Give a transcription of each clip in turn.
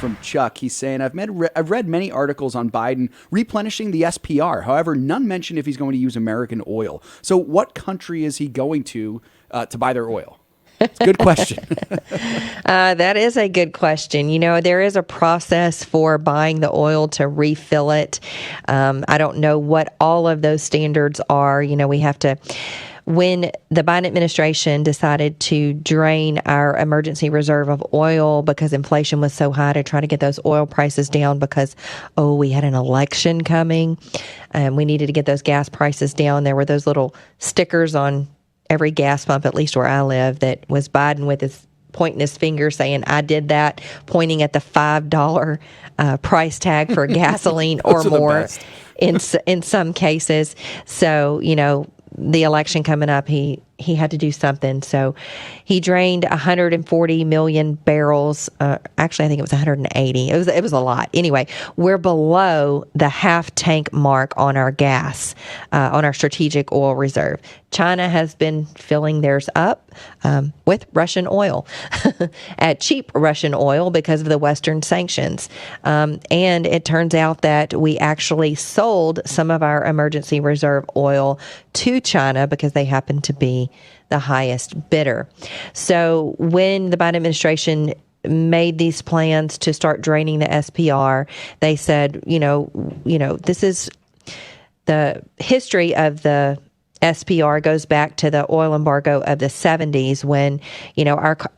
from Chuck. He's saying, I've read many articles on Biden replenishing the SPR. However, none mention if he's going to use American oil. So what country is he going to buy their oil? It's a good question. That is a good question. There is a process for buying the oil to refill it. I don't know what all of those standards are. We have to... When the Biden administration decided to drain our emergency reserve of oil because inflation was so high to try to get those oil prices down because, we had an election coming and we needed to get those gas prices down, there were those little stickers on every gas pump, at least where I live, that was Biden with his pointing his finger saying, I did that, pointing at the $5 price tag for gasoline or more in some cases. So, the election coming up, he had to do something. So he drained 140 million barrels. Actually, I think it was 180. It was a lot. Anyway, we're below the half tank mark on our gas, on our strategic oil reserve. China has been filling theirs up with Russian oil, at cheap Russian oil because of the Western sanctions. And it turns out that we actually sold some of our emergency reserve oil to China because they happen to be the highest bidder. So when the Biden administration made these plans to start draining the SPR, they said, this is the history of the SPR goes back to the oil embargo of the 70s when,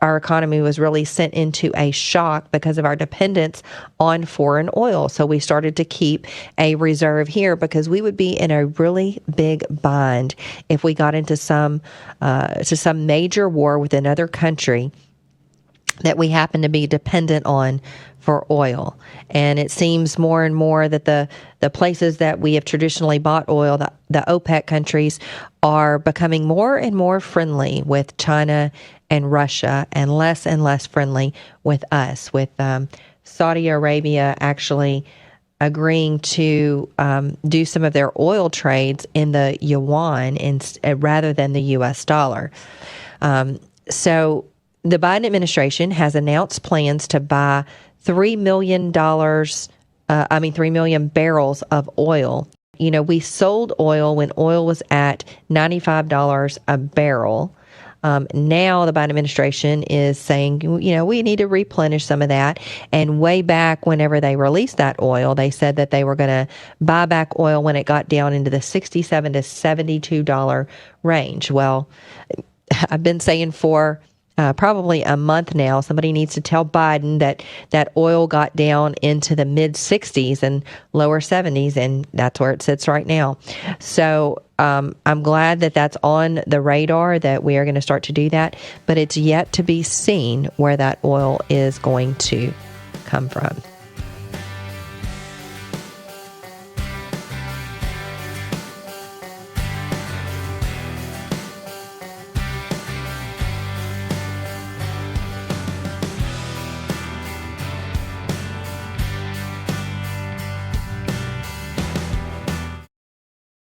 our economy was really sent into a shock because of our dependence on foreign oil. So we started to keep a reserve here because we would be in a really big bind if we got into some major war with another country that we happen to be dependent on for oil. And it seems more and more that the places that we have traditionally bought oil, the OPEC countries, are becoming more and more friendly with China and Russia and less friendly with us, with Saudi Arabia actually agreeing to do some of their oil trades in the yuan rather than the U.S. dollar. So the Biden administration has announced plans to buy $3 million barrels of oil. We sold oil when oil was at $95 a barrel. Now the Biden administration is saying, we need to replenish some of that. And way back whenever they released that oil, they said that they were going to buy back oil when it got down into the $67 to $72 range. Well, I've been saying for probably a month now, somebody needs to tell Biden that oil got down into the mid 60s and lower 70s, and that's where it sits right now. So I'm glad that that's on the radar, that we are going to start to do that, but it's yet to be seen where that oil is going to come from.